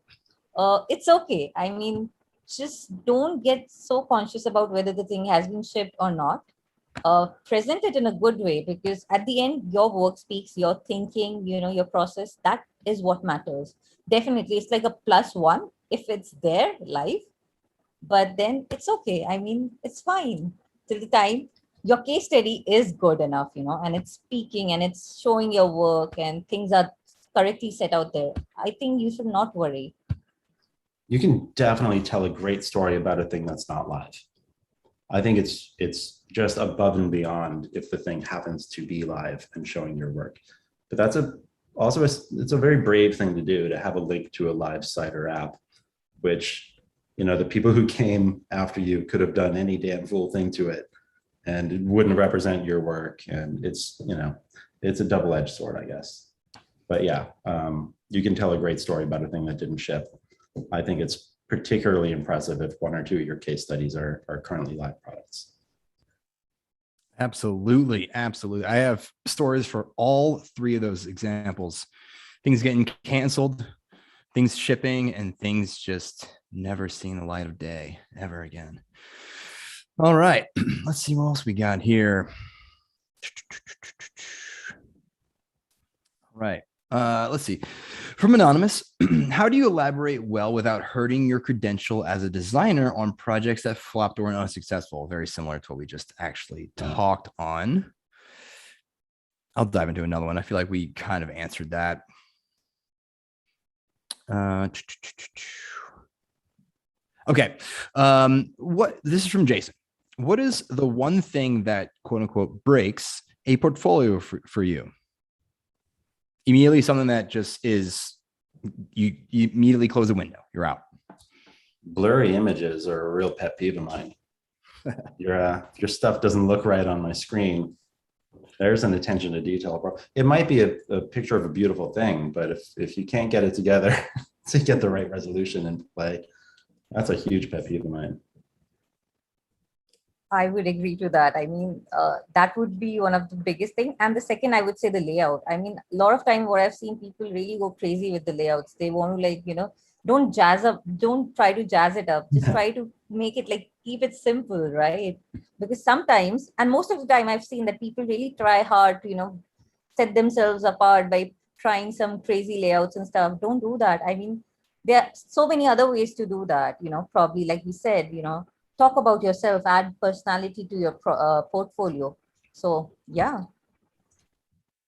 it's okay. I mean, just don't get so conscious about whether the thing has been shipped or not. Present it in a good way, because at the end, your work speaks, your thinking, your process, that is what matters. Definitely, it's like a +1 if it's there live, but then it's okay. I mean, it's fine till the time your case study is good enough, and it's speaking and it's showing your work and things are correctly set out there. I think you should not worry. You can definitely tell a great story about a thing that's not live. I think it's just above and beyond if the thing happens to be live and showing your work. But that's it's a very brave thing to do, to have a link to a live site or app, which, the people who came after you could have done any damn fool thing to it and it wouldn't represent your work. And it's a double-edged sword, I guess. But yeah, you can tell a great story about a thing that didn't ship. I think it's particularly impressive if one or two of your case studies are currently live products. Absolutely. Absolutely. I have stories for all three of those examples. Things getting canceled, things shipping, and things just never seeing the light of day ever again. All right. Let's see what else we got here. All right. Let's see. From Anonymous, how do you elaborate well without hurting your credential as a designer on projects that flopped or were unsuccessful? Very similar to what we just actually talked on. I'll dive into another one. I feel like we kind of answered that. Okay. This is from Jason. What is the one thing that, quote unquote, breaks a portfolio for you? Immediately, something that just is, you immediately close the window, you're out. Blurry images are a real pet peeve of mine. Your stuff doesn't look right on my screen. There's an attention to detail problem. It might be a picture of a beautiful thing, but if you can't get it together to get the right resolution and play, that's a huge pet peeve of mine. I would agree to that. I mean, that would be one of the biggest thing. And the second, I would say the layout. I mean, a lot of time what I've seen people really go crazy with the layouts. They want to don't try to jazz it up. Just try to make it keep it simple, right? Because sometimes, and most of the time I've seen that people really try hard to, set themselves apart by trying some crazy layouts and stuff. Don't do that. I mean, there are so many other ways to do that, probably like we said, talk about yourself, add personality to your portfolio. So yeah,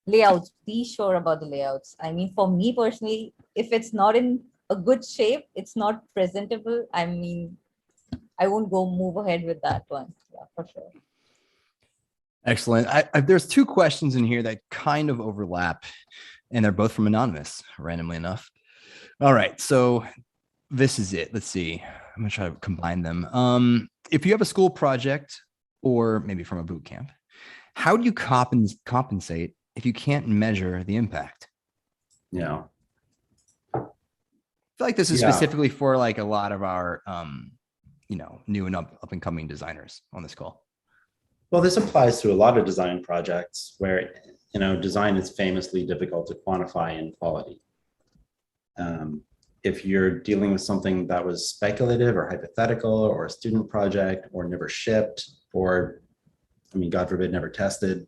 layouts, be sure about the layouts. I mean, for me personally, if it's not in a good shape, it's not presentable, I mean, I won't move ahead with that one. Yeah, for sure. Excellent. There's two questions in here that kind of overlap, and they're both from Anonymous, randomly enough. All right, so this is it. Let's see. I'm gonna try to combine them. If you have a school project, or maybe from a boot camp, how do you compensate if you can't measure the impact? Yeah. I feel like this is specifically for like a lot of our, new and up and coming designers on this call. Well, this applies to a lot of design projects where, design is famously difficult to quantify in quality. If you're dealing with something that was speculative or hypothetical or a student project or never shipped or, God forbid, never tested,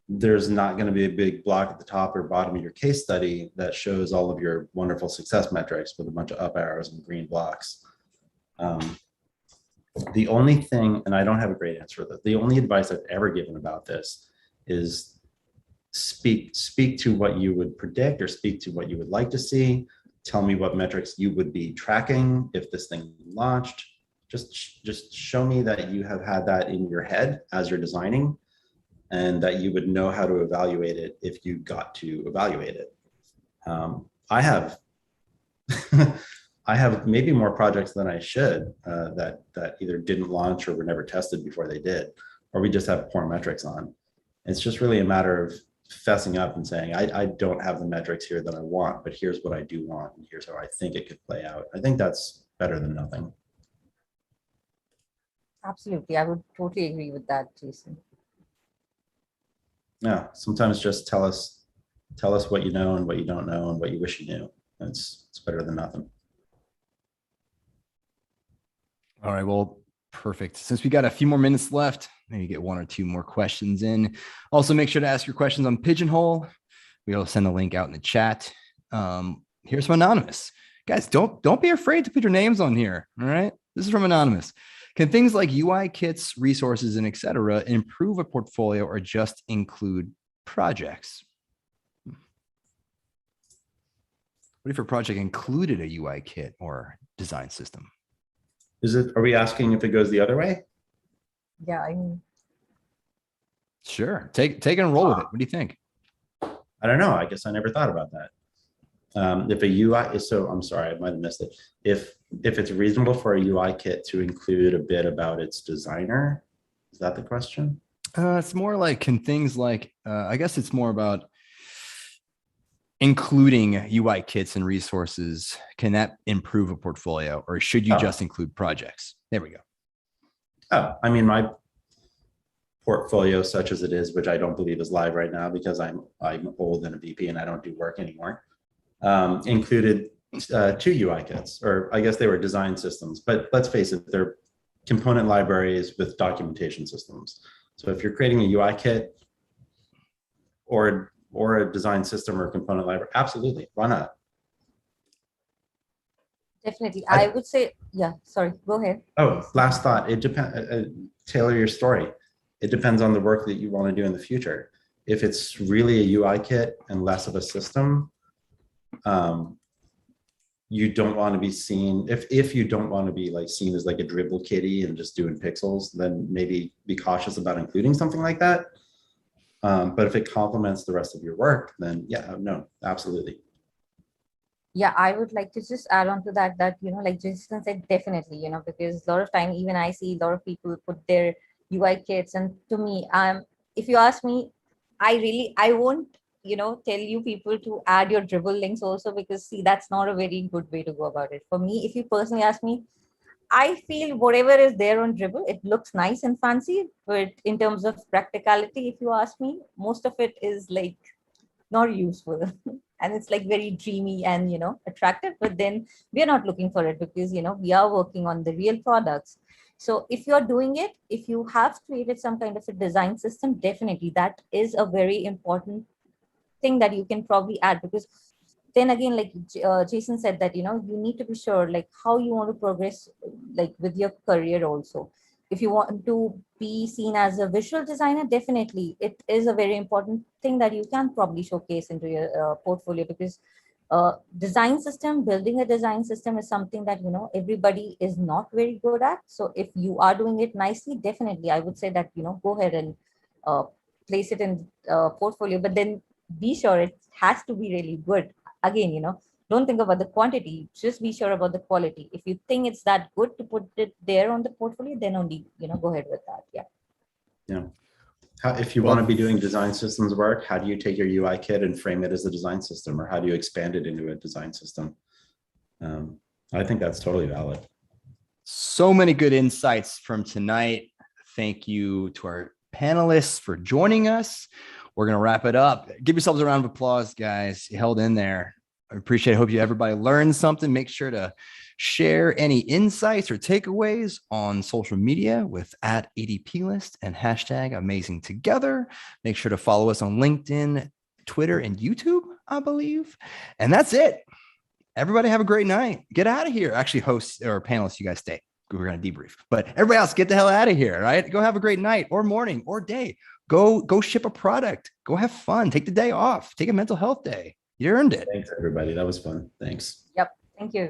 there's not going to be a big block at the top or bottom of your case study that shows all of your wonderful success metrics with a bunch of up arrows and green blocks. The only thing, and I don't have a great answer for this, the only advice I've ever given about this is speak to what you would predict or speak to what you would like to see. Tell me what metrics you would be tracking if this thing launched. Just show me that you have had that in your head as you're designing and that you would know how to evaluate it if you got to evaluate it. I have I have maybe more projects than I should that either didn't launch or were never tested before they did, or we just have poor metrics on. It's just really a matter of fessing up and saying, I don't have the metrics here that I want, but here's what I do want, and here's how I think it could play out. I think that's better than nothing. Absolutely. I would totally agree with that, Jason. Yeah, sometimes just tell us what you know and what you don't know and what you wish you knew. It's better than nothing. All right, well, perfect. Since we got a few more minutes left, maybe get one or two more questions in. Also, make sure to ask your questions on Pigeonhole. We'll send the link out in the chat. Here's from Anonymous. Guys, don't be afraid to put your names on here. All right. This is from Anonymous. Can things like UI kits, resources, and etc. improve a portfolio or just include projects? What if your project included a UI kit or design system? Are we asking if it goes the other way? Yeah, I mean, Sure. Take it and roll with it. What do you think? I don't know. I guess I never thought about that. If a UI is I'm sorry, I might have missed it. If it's reasonable for a UI kit to include a bit about its designer, is that the question? It's more like, can things like, I guess it's more about including UI kits and resources. Can that improve a portfolio or should you just include projects? There we go. Oh, I mean, my portfolio, such as it is, which I don't believe is live right now because I'm old and a VP and I don't do work anymore, included 2 UI kits, or I guess they were design systems, but let's face it, they're component libraries with documentation systems. So if you're creating a UI kit or a design system or component library, absolutely, why not? definitely. I would say, yeah, sorry, go ahead. Oh, last thought. It depends. Tailor your story. It depends on the work that you want to do in the future. If it's really a UI kit and less of a system, you don't want to be seen. If you don't want to be like seen as like a dribble kitty and just doing pixels, then maybe be cautious about including something like that. But if it complements the rest of your work, then yeah, no, absolutely. Yeah, I would like to just add on to that, like Jason said, definitely, because a lot of time, even I see a lot of people put their UI kits. And to me, if you ask me, I won't, tell you people to add your dribble links also, because see, that's not a very good way to go about it. For me, if you personally ask me, I feel whatever is there on dribble, it looks nice and fancy, but in terms of practicality, if you ask me, most of it is like not useful. And it's like very dreamy and attractive, but then we are not looking for it because we are working on the real products. So if you're doing it, if you have created some kind of a design system, definitely that is a very important thing that you can probably add, because then again, like Jason said, that you need to be sure like how you want to progress like with your career also. If you want to be seen as a visual designer, definitely it is a very important thing that you can probably showcase into your portfolio, because building a design system is something that everybody is not very good at. So if you are doing it nicely, definitely I would say that go ahead and uh, place it in portfolio, but then be sure it has to be really good. Again, don't think about the quantity, just be sure about the quality. If you think it's that good to put it there on the portfolio, then only go ahead with that. Yeah. If you want to be doing design systems work, how do you take your UI kit and frame it as a design system, or how do you expand it into a design system? I think that's totally valid. So many good insights from tonight. Thank you to our panelists for joining us. We're going to wrap it up. Give yourselves a round of applause, guys. You held in there. I appreciate it. Hope everybody learned something. Make sure to share any insights or takeaways on social media with @ADPList and #AmazingTogether. Make sure to follow us on LinkedIn, Twitter, and YouTube, I believe. And that's it. Everybody have a great night. Get out of here. Actually, hosts or panelists, you guys stay. We're going to debrief. But everybody else, get the hell out of here, right? Go have a great night or morning or day. Go ship a product. Go have fun. Take the day off. Take a mental health day. You earned it. Thanks, everybody. That was fun. Thanks. Yep. Thank you.